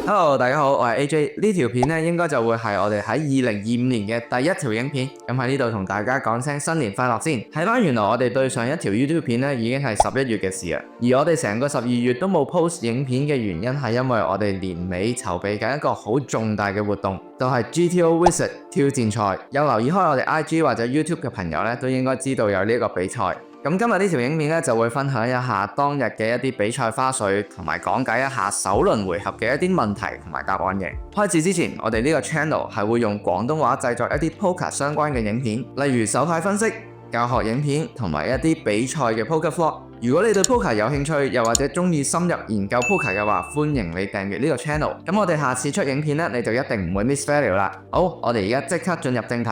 Hello，大家好，我係 AJ。呢條片咧應該就會係我哋喺2025年嘅第一條影片。咁喺呢度同大家講聲新年快樂先。睇翻原來我哋對上一條 YouTube 片咧已經係11月嘅事啦。而我哋成個12月都冇 post 影片嘅原因係因為我哋年尾籌備緊一個好重大嘅活動，就係 GTO Wizard 挑戰賽。有留意開我哋 IG 或者 YouTube 嘅朋友咧，都應該知道有呢個比賽。咁今日呢條影片咧就會分享一下當日嘅一啲比賽花絮，同埋講解一下首輪回合嘅一啲問題同埋答案嘅。開始之前，我哋呢個 channel 係會用廣東話製作一啲 poker 相關嘅影片，例如手牌分析、教學影片同埋一啲比賽嘅 poker vlog。如果你對 poker 有興趣，又或者中意深入研究 poker 嘅話，歡迎你訂閱呢個 channel。咁我哋下次出影片咧，你就一定唔會 miss value 啦。好，我哋而家即刻進入正題。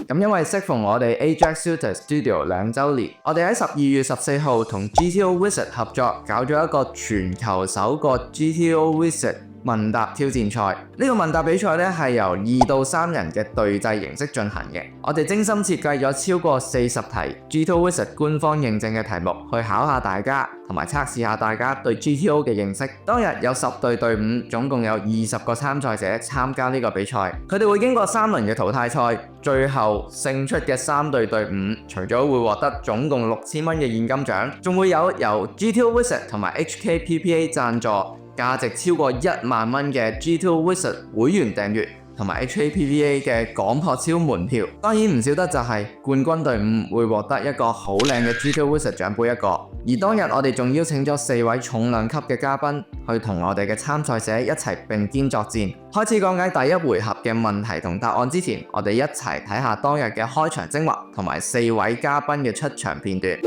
咁因為適逢我哋 Ajax Shooter Studio 2週年，我哋喺12月14號同 GTO Wizard 合作，搞咗一個全球首個 GTO Wizard 問答挑戰賽。呢個問答比賽咧係由2到3人嘅對峙形式進行嘅。我哋精心設計咗超過40題 GTO Wizard 官方認證嘅題目，去考下大家，同埋測試下大家對 GTO 嘅認識。當日有10隊隊伍，總共有20個參賽者參加呢個比賽。佢哋會經過3輪嘅淘汰賽，最後勝出嘅3隊隊伍，除咗會獲得總共6000蚊嘅現金獎，仲會有由 GTO Wizard 同埋 HKPPA 贊助，價值超過1萬蚊嘅 GTO Wizard 會員訂閱同埋 HKPPA 嘅港撲超門票。當然唔少得就係冠軍隊伍會獲得一個好靚嘅 GTO Wizard 獎杯一個。而當日我哋仲邀請咗4位重量級嘅嘉賓去同我哋嘅參賽者一齊並肩作戰。開始講解第一回合嘅問題同答案之前，我哋一齊睇下當日嘅開場精華同埋4位嘉賓嘅出場片段。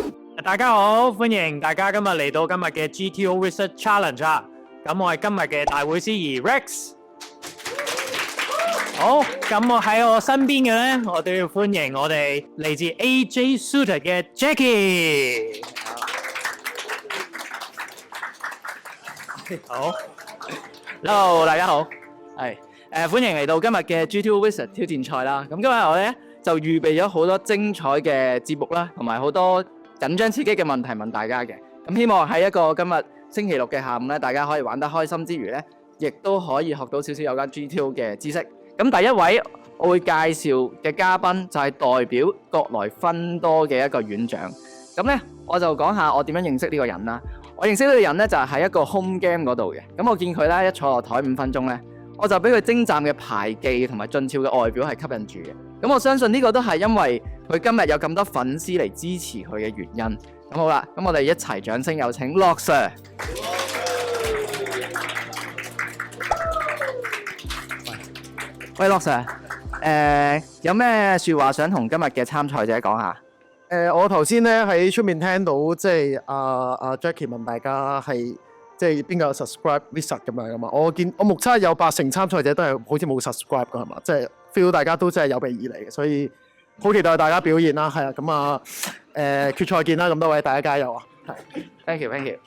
大家好，歡迎大家今日嚟到今日嘅 GTO Wizard Challenge 啊！咁我係今日嘅大會司儀 Rex。好，咁我喺我身邊嘅咧，我都要歡迎我哋嚟自 AJ Shooter 嘅 Jackie。好 ，Hello， 大家好，係歡迎嚟到今日嘅 GTO Wizard 挑戰賽啦。咁今日我咧就預備咗好多精彩嘅節目啦，同埋好多緊張刺激嘅問題問大家嘅。咁希望喺一個今日星期六嘅下午咧，大家可以玩得開心之餘咧，亦都可以學到少少有關 GTO 嘅知識。咁第一位我會介紹嘅嘉賓就係代表國內芬多嘅一個院長。咁咧我就講下我點樣認識呢個人啦。我認識呢個人咧就係喺一個 home game 嗰度嘅。咁我見佢咧一坐落台5分鐘咧，我就俾佢精湛嘅牌技同埋俊俏嘅外表係吸引住嘅。咁我相信呢個都係因為佢今日有咁多粉絲嚟支持佢嘅原因。咁好啦，咁我哋一齊掌聲有請樂 Sir。喂，樂 Sir，有咩説話想同今日嘅參賽者講下？我頭先咧喺出面聽到，即係阿 Jackie 問大家係即係邊個有 subscribe Wizard 咁樣噶嘛？我目測有80%參賽者都係好似冇 subscribe 噶係嘛？即係 feel 大家都真係有備而嚟嘅，所以好期待大家表現啦。係啊，咁啊決賽見啦！咁多位大家加油啊！係 ，thank you，OK。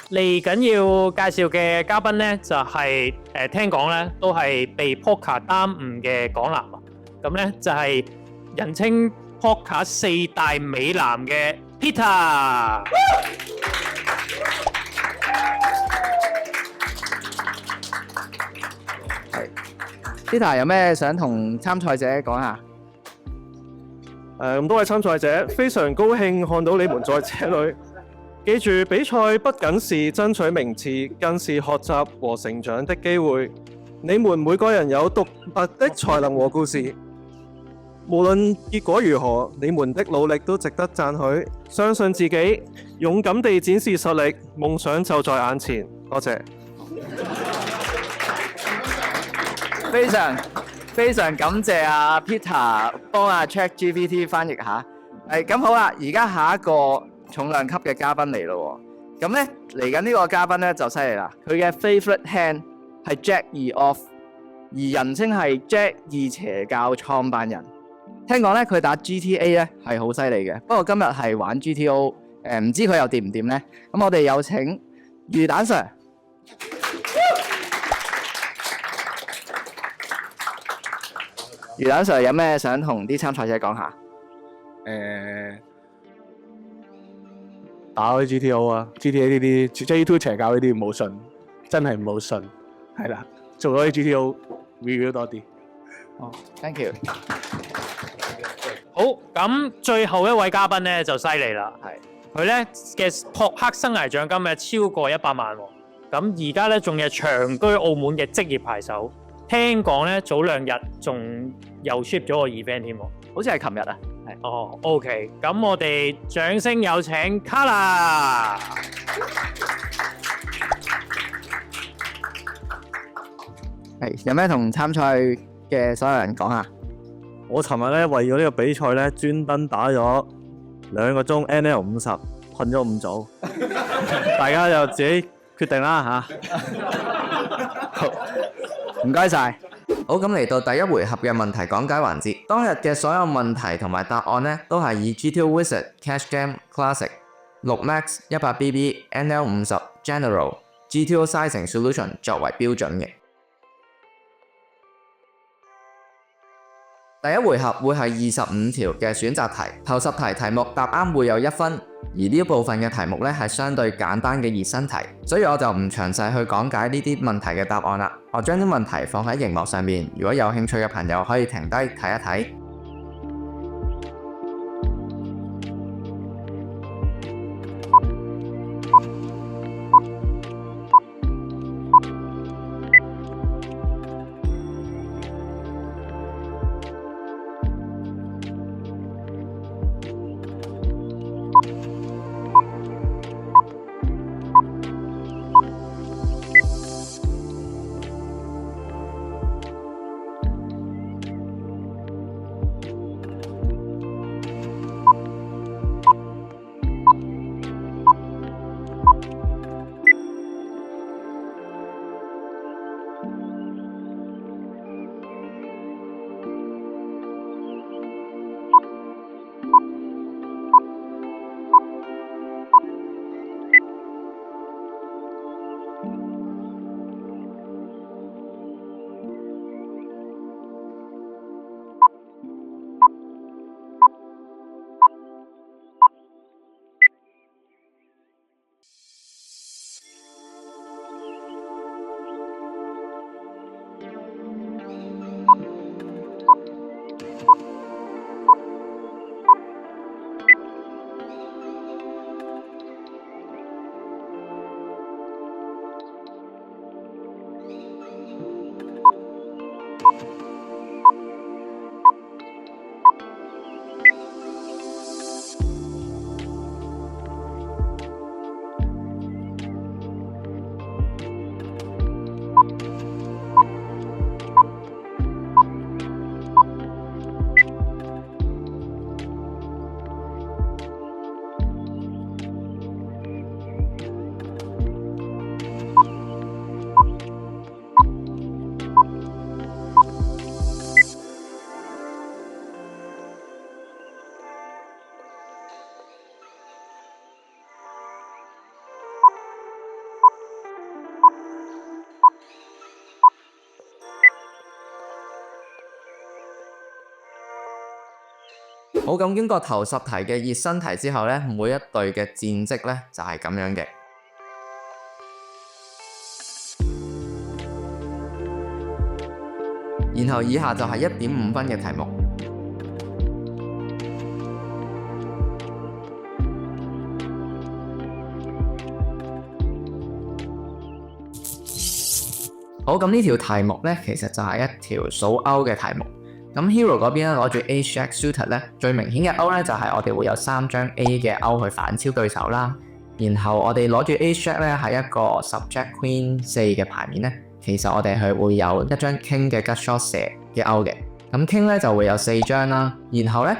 嚟緊要介紹嘅嘉賓咧，就係聽講咧都係被 Poker 耽誤嘅港男啊！咁咧就係人稱 Poker 4大美男嘅 Peter。係 Peter 有咩想同參賽者講下？咁多位參賽者，非常高興看到你們在這裏。記住，比賽不僅是爭取名次，更是學習和成長的機會。你們每個人有獨特的才能和故事，無論結果如何，你們的努力都值得讚許。相信自己，勇敢地展示實力，夢想就在眼前。多謝。非常感謝阿 Peter 幫阿 ChatGPT 翻譯下。咁好啦，而家下一個重量級嘅嘉賓嚟咯。咁咧嚟緊呢個嘉賓咧就犀利啦，佢嘅 favourite hand 係 Jack 2 off。而人稱係 Jack 二邪教創辦人。聽講咧佢打 GTA 咧係好犀利嘅，不過今日係玩 GTO， 唔知佢又掂唔掂咧？咁我哋有請魚蛋 Sir。魚蛋 Sir 有咩想同啲參賽者講下？打開 GTO 啊，GTA 呢啲 J2 邪教呢啲唔好信，真係唔好信，係啦，做咗啲 GTO review 多啲。哦，thank you。好，咁最後一位嘉賓咧就犀利啦，佢咧嘅撲克生涯獎金咧超過100萬喎。咁而家咧仲係長居澳門嘅職業牌手，聽講咧早2日仲又 ship 咗個 event 添喎，好似係琴日啊。哦，OK， 咁我哋掌聲有請 Carla。有咩同參賽嘅所有人講下？我尋日咧為咗呢個比賽咧，專登打咗2個鐘 NL50，困咗5組，大家就自己決定啦嚇。唔該晒。好，咁嚟到第一回合嘅問題講解環節。當日嘅所有問題同埋答案呢，都係以 GTO Wizard Cash Game Classic 6Max 100BB NL50 General GTO Sizing Solution 作為標準嘅。第一回合會係25條嘅選擇題，頭10題題目答啱會有1分，而呢部分嘅題目呢係相對簡單嘅熱身題，所以我就唔詳細去講解呢啲問題嘅答案啦。我將啲問題放喺熒幕上面，如果有興趣嘅朋友可以停低睇一睇。好，咁經過頭10題嘅熱身題之後呢，每一隊嘅戰績呢就係咁樣嘅。然後以下就係1.5分嘅題目。好，咁呢條題目呢，其實就係一條數歐嘅題目。咁 Hero 嗰邊咧攞住 Ace Jack Suited 咧，最明顯嘅歐咧就係我哋會有3張 A 嘅歐去反超對手啦。然後我哋攞住 Ace Jack 咧係一個10 Jack Queen 4嘅牌面咧，其實我哋係會有一張 King 嘅 Gut Shot 蛇嘅歐嘅。咁 King 咧就會有4張啦。然後咧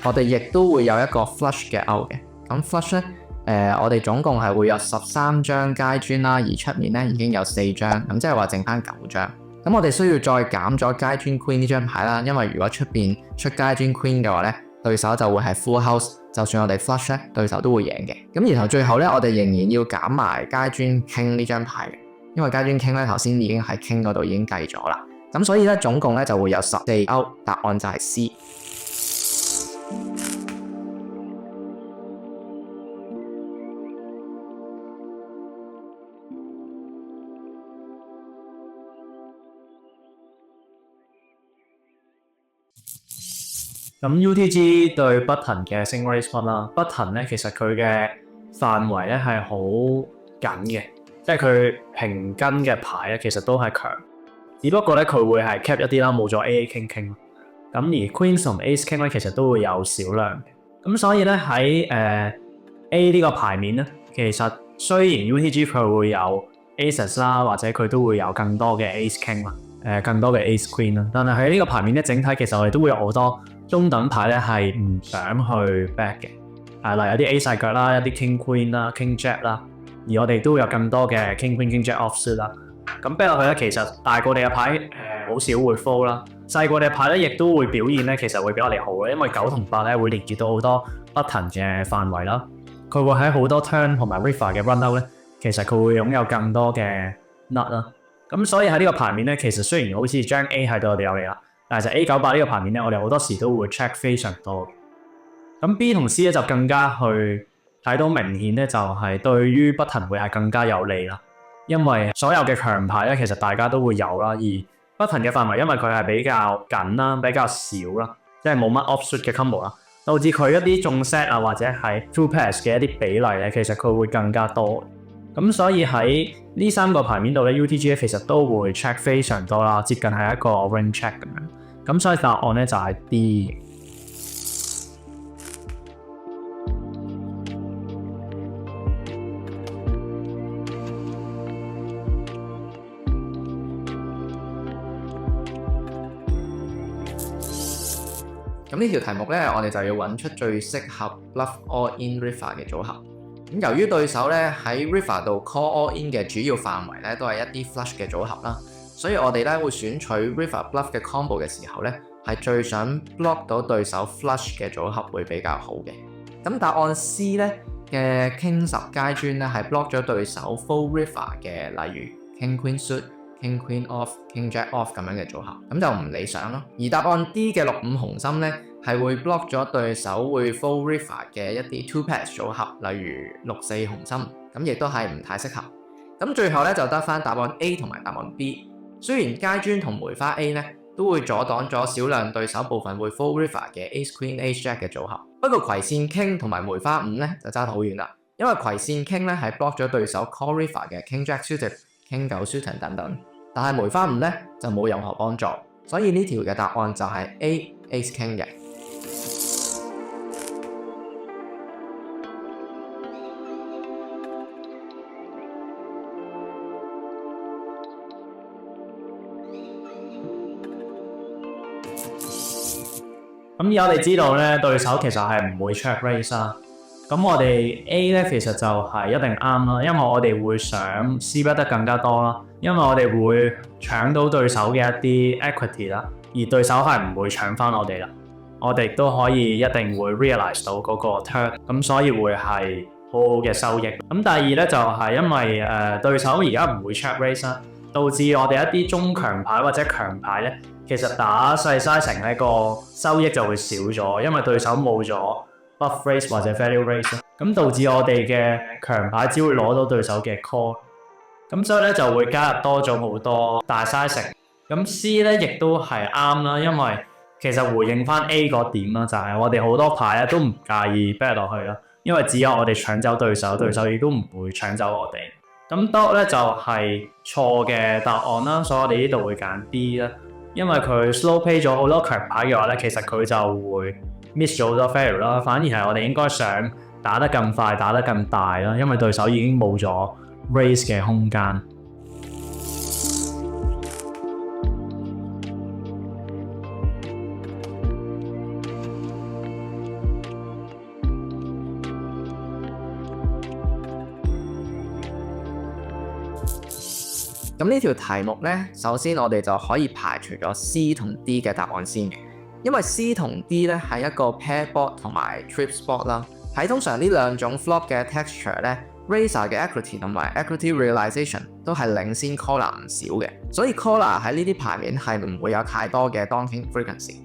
我哋亦都會有一個 Flush 嘅歐嘅。咁 Flush 咧我哋總共係會有13張階磚啦，而出面咧已經有4張，咁即係話剩翻9張。咁我哋需要再減咗階磚 Queen 呢張牌啦，因為如果出邊出階磚 Queen 嘅話咧，對手就會係 Full House， 就算我哋 Flush 咧，對手都會贏嘅。咁然後最後咧，我哋仍然要減埋階磚 King 呢張牌嘅，因為階磚 King 咧頭先已經喺 King 嗰度已經計咗啦。咁所以咧總共咧就會有14歐，答案就係 C。咁 UTG 對 Button 嘅 Sync Raise Pot 啦，Button 咧其實佢嘅範圍咧係好緊嘅，即係佢平均嘅牌咧其實都係強，只不過咧佢會係 cap 一啲啦，冇咗 AA King King。咁而 Queen 同 Ace King 咧其實都會有少量嘅，咁所以咧喺A 呢個牌面咧，其實雖然 UTG 佢會有 Aces 啦，或者佢都會有更多嘅 Ace King 啦，更多嘅 Ace Queen 啦，但係喺呢個牌面咧整體其實我哋都會有好多中等牌咧係唔想去 back 嘅，例如有啲 A 細腳啦，有啲 King Queen 啦、King Jack 啦，而我哋都會有更多嘅 King Queen、King Jack offsuit 啦。咁 back 落去咧，其實大過我哋嘅牌好少會 fold 啦，細過我哋嘅牌咧亦都會表現咧，其實會比我哋好嘅，因為9同8咧會連結到好多 button 嘅範圍啦，佢會喺好多 turn 同埋 river 嘅 run out 咧，其實佢會擁有更多嘅 nut 啦。咁所以喺呢個牌面咧，其實雖然好似將 A 係對我哋有利啦。但係就 A98 呢個牌面咧，我哋好多時都會 check 非常多嘅。咁 B 同 C 咧就更加去睇到明顯咧，就係對於 Button 會係更加有利啦。因為所有嘅強牌咧，其實大家都會有啦。而 Button 嘅範圍因為佢係比較緊啦，比較少啦，即係冇乜 offsuit 嘅 combo 啦，導致佢一啲中 set 啊或者係 two pass 嘅一啲比例咧，其實佢會更加多。咁所以喺呢3個牌面度咧 ，UTG 其實都會 check 非常多啦，接近係一個 ring check 咁樣。咁所以答案咧就係 D。咁呢條題目咧，我哋就要揾出最適合 bluff all in river 嘅組合。咁由於對手咧喺 river 度 call all in 嘅主要範圍咧都係一啲 flush 嘅組合啦，所以我哋咧會選取 river bluff 嘅 combo 嘅時候咧，係最想 block 到對手 flush 嘅組合會比較好嘅。咁答案 C 咧嘅 King 10階磚咧係 block 咗對手 full river 嘅，例如 King Queen suit、King Queen off、King Jack off 咁樣嘅組合，咁就唔理想咯。而答案 D 嘅6-5紅心咧係會 block 咗對手會 full river 嘅一啲 two pass 組合，例如6-4紅心，咁亦都係唔太適合。咁最後咧就得返答案 A 同埋答案 B。雖然階磚同梅花 A 咧都會阻擋咗少量對手部分會 full river 嘅 Ace Queen Ace Jack 嘅組合，不過葵扇 King 同埋梅花5咧就爭好遠啦，因為葵扇 King 咧係 block 咗對手 call river 嘅 King Jack suited、King 9 suited 等等，但係梅花5咧就冇任何幫助，所以呢條嘅答案就係 A Ace King 嘅。咁而我哋知道咧，對手其實係唔會 check raise 啦。咁我哋 A 咧其實就係一定啱啦，因為我哋會想 C bet 得更加多啦，因為我哋會搶到對手嘅一啲 equity 啦，而對手係唔會搶翻我哋啦。我哋都可以一定會 realize 到嗰個 turn， 咁所以會係好好嘅收益。咁第二咧就係因為對手而家唔會 check raise 啦，導致我哋一啲中強牌或者強牌咧，其實打細 sizing 呢個收益就會少咗，因為對手冇咗 buff raise 或者 value raise， 咁導致我哋嘅強牌只會攞到對手嘅 call， 咁所以咧就會加入多咗好多大 sizing。咁 C 咧亦都係啱啦，因為其實回應翻 A 嗰點啦，就係我哋好多牌咧都唔介意 bet 落去啦，因為只有我哋搶走對手，對手亦都唔會搶走我哋。咁 dot 咧就係錯嘅答案啦，所以我哋呢度會揀 B 啦。因為佢 slow play 咗好多強牌嘅話咧，其實佢就會 miss 咗好多 value 啦。反而係我哋應該想打得更快、打得更大啦，因為對手已經冇咗 raise 嘅空間。咁呢條題目呢，首先我哋就可以排除咗 C 同 D 嘅答案先嘅，因為 C 同 D 咧係一個 pair board 同埋 trips board 啦。喺通常呢兩種 flop 嘅 texture 咧 ，Razer 嘅 equity 同埋 equity realization 都係領先 Collar 唔少嘅，所以 Collar 喺呢啲牌面係唔會有太多嘅 donking frequency。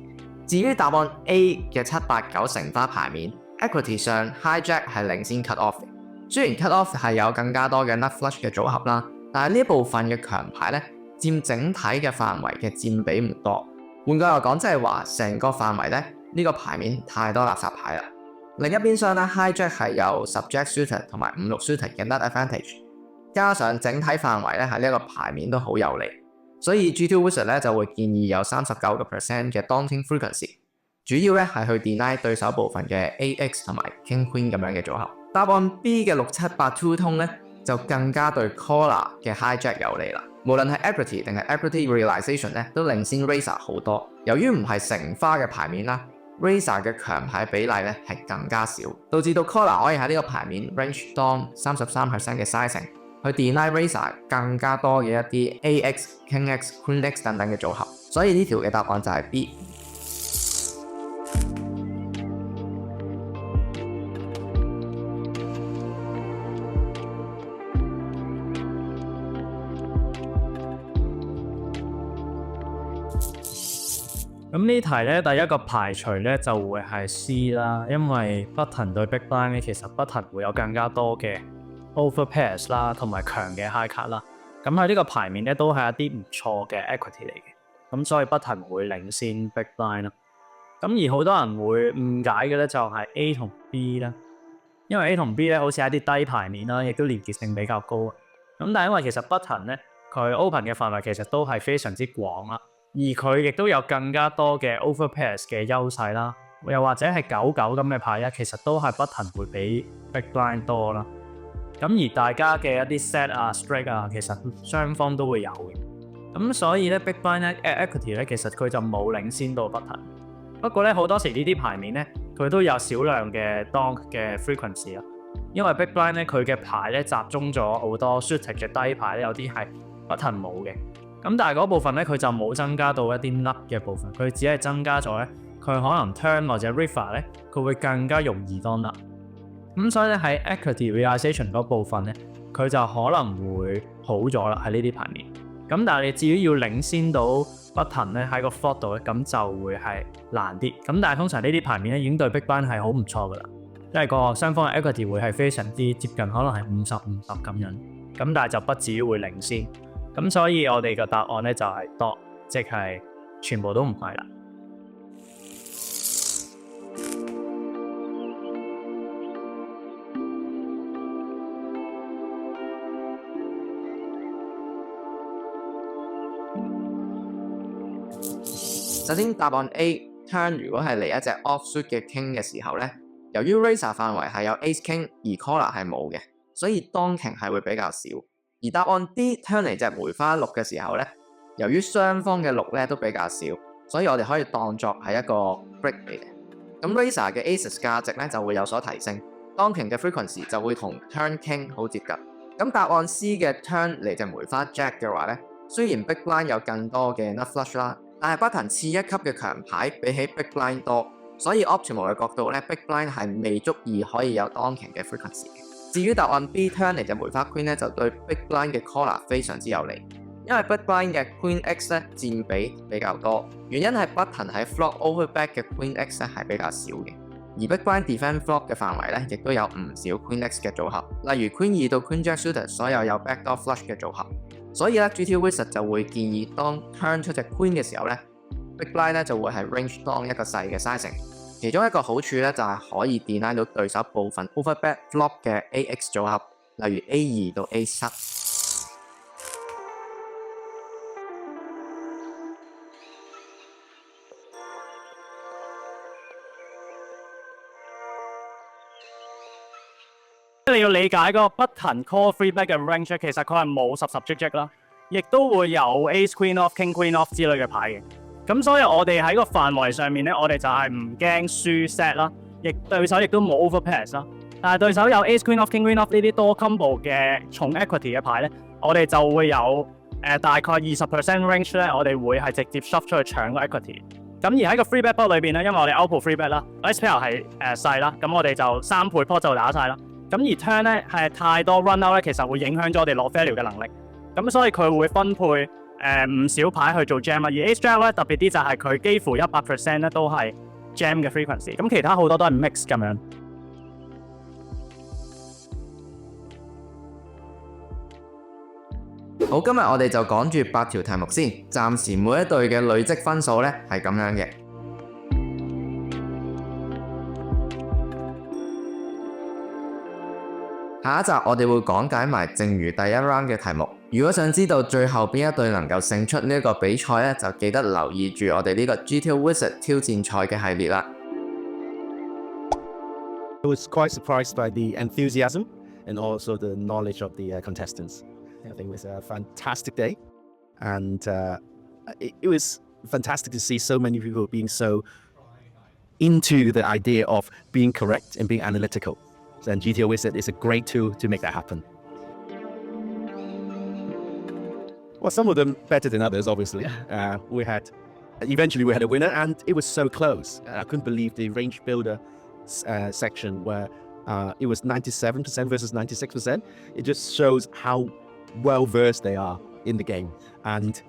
至於答案 A 嘅789成花牌面 ，equity 上 hijack 係領先 cut off 嘅。雖然 cut off 係有更加多嘅 nut flush 嘅組合啦，但係呢部分嘅強牌咧佔整體嘅範圍嘅佔比唔多。換句話講，即係話成個範圍咧呢個牌面太多垃圾牌啦。另一邊廂咧 hijack 係有 subject suited 同埋5-6 suited 嘅 nut advantage， 加上整體範圍咧喺呢一個牌面都好有利，所以 G2 Wizard 咧就會建議有39% 嘅 donking frequency， 主要咧係去 deny 對手部分嘅 AX 同埋 King Queen 咁樣嘅組合。答案 B 嘅678 Two Tone咧就更加對 Collar 嘅 hijack 有利啦。無論係 equity 定係 equity realization 咧，都領先 Razer 好多。由於唔係成花嘅牌面啦 ，Razer 嘅強牌比例咧係更加少，導致到 Collar 可以喺呢個牌面 range down 33% 嘅 sizing， 去 deny Razer 更加多嘅一啲 AX、KingX、QueenX 等等嘅組合。所以呢條嘅答案就係 B。咁呢題咧，第一個排除咧就會係 C 啦，因為 Button 對 Big Blind 咧，其實 Button 會有更加多嘅 over pairs 啦，同埋強嘅 high card 啦。咁喺呢個牌面咧，都係一啲唔錯嘅 equity 嚟嘅。咁所以 Button 會領先 Big Blind 啦。咁而好多人會誤解嘅咧，就係 A 同 B 啦，因為 A 同 B 咧好似係一啲低牌面啦，亦都連結性比較高。咁但係因為其實 Button 咧，佢 open 嘅範圍其實都係非常之廣啦。而佢亦都有更加多嘅 over pairs 嘅優勢啦，又或者係9-9咁嘅牌咧，其實都係 Button 會比 Big Blind 多啦。咁而大家嘅一啲 set 啊、straight 啊，其實雙方都會有嘅。咁所以咧 Big Blind 咧 equity 咧，其實佢就冇領先到 Button。不過咧好多時呢啲牌面咧，佢都有少量嘅 donk 嘅 frequency 啊。因為 Big Blind 咧佢嘅牌咧集中咗好多 suited 嘅低牌咧，有啲係 Button 冇嘅。咁但係嗰部分咧，佢就冇增加到一啲 nut 嘅部分，佢只係增加咗咧，佢可能 turn 或者 river 咧，佢會更加容易當 nut。咁所以咧喺 equity realization 嗰部分咧，佢就可能會好咗啦喺呢啲牌面。咁但係你至於要領先到 Button 咧喺個 flop 度咧，咁就會係難啲。咁但係通常呢啲牌面咧已經對 Big Blind 係好唔錯噶啦，因為個雙方嘅 equity 會係非常之接近，可能係50-50咁樣。咁但係就不至於會領先。咁所以我哋嘅答案咧就係 dot， 即係全部都唔係啦。首先答案 A turn 如果係嚟一隻 offsuit 嘅 king 嘅時候咧，由於 Razer 範圍係有 ace king 而 Collar 係冇嘅，所以 donking 係會比較少。而答案 D turn 嚟隻梅花六嘅時候咧，由於雙方嘅六咧都比較少，所以我哋可以當作係一個 break 嚟嘅。咁 Razer 嘅 aces 價值咧就會有所提升 ，donking 嘅 frequency 就會同 turn king 好接近。咁答案 C 嘅 turn 嚟隻梅花 jack 嘅話咧，雖然 Big Blind 有更多嘅 nut flush 啦，但係 Button 次一級嘅強牌比起 Big Blind 多，所以 optimal 嘅角度咧 Big Blind 係未足以可以有 donking 嘅 frequency。至於答案 B turn 嚟隻梅花 Queen 咧，就對 Big Blind 嘅 Collar 非常之有利，因為 Big Blind 嘅 Queen X 咧佔比比較多，原因係 Button 喺 flop overback 嘅 Queen X 咧係比較少嘅，而 Big Blind defend flop 嘅範圍咧亦都有唔少 Queen X 嘅組合，例如 Queen 2到 Queen Jack suited 所有 backdoor flush 嘅組合，所以咧 G2 Wizard 就會建議當 turn 出隻 Queen 嘅時候咧 ，Big Blind 咧就會係 range down 一個細嘅 sizing。其中一個好處咧就係可以 deny 到對手部分 overbet flop 嘅 AX 組合，例如 A2 到 A7。你要理解個 Button call free bet 嘅 range， 其實佢係冇10 jick 啦，亦都會有 Ace Queen off、King Queen off 之類嘅牌嘅。咁所以我哋喺個範圍上面咧，我哋就係唔驚輸 set 啦，亦對手亦都冇 over pairs 啦。但係對手有 Ace Queen off、King Queen off 呢啲多 combo 嘅重 equity 嘅牌咧，我哋就會有大概20% range 咧，我哋會係直接 shove 出去搶個 equity。咁而喺個 free bet pot 裏邊咧，因為我哋 output free bet 啦 ，SPL 係細啦，咁我哋就3倍 pot 就打晒啦。咁而 turn 咧係太多 run out 咧，其實會影響咗我哋攞 value 嘅能力。咁所以佢會分配唔少牌去做 jam 啦。而 Ace Jack 咧特別啲就係佢幾乎100% 咧都係 jam 嘅 frequency。咁其他好多都係 mix 咁樣。好，今日我哋就講住8條題目先，暫時每一隊嘅累積分數呢係咁樣嘅。下一集我哋會講解埋剩餘第一 round 嘅題目。如果想知道最後邊一隊能夠勝出呢一個比賽呢，就記得留意住我哋呢個 GTO Wizard 挑戰賽嘅系列啦。I was quite surprised by the enthusiasm and also the knowledge of the contestants. I think it was a fantastic day, and it was fantastic to see so many people being so into the idea of being correct and being analytical. And GTO Wizard is a great tool to make that happen. Well, some of them better than others, obviously. Eventually we had a winner, and it was so close. I couldn't believe the range builder section where it was 97% versus 96%. It just shows how well versed they are in the game. And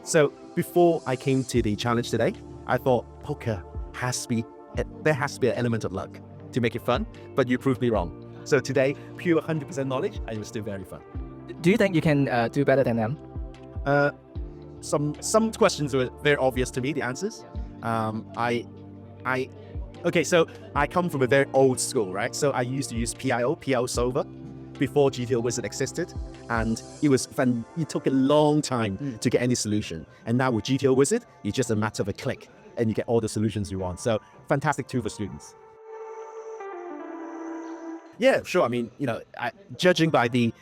so before I came to the challenge today, I thought poker there has to be an element of luck to make it fun, but you proved me wrong. So today, pure 100% knowledge, and it was still very fun. Do you think you can do better than them? Some questions were very obvious to me, the answers. So I come from a very old school, right? So I used to use PIO solver before GTO Wizard existed, and it took a long time to get any solution. And now with GTO Wizard, it's just a matter of a click, and you get all the solutions you want. So fantastic tool for students. Yeah, sure. I mean, judging by the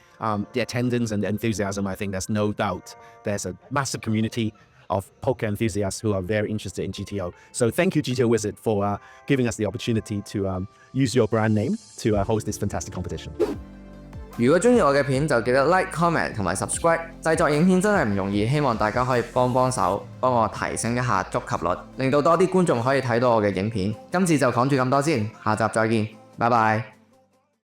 attendance and the enthusiasm, I think there's no doubt there's a massive community of poker enthusiasts who are very interested in GTO. So thank you, GTO Wizard, for giving us the opportunity to use your brand name to host this fantastic competition. 如果中意我嘅片就記得 like、comment 同埋 subscribe。製作影片真係唔容易，希望大家可以幫手，幫我提升一下觸及率，令到多啲觀眾可以睇到我嘅影片。今次就講住咁多先，下集再見，拜拜。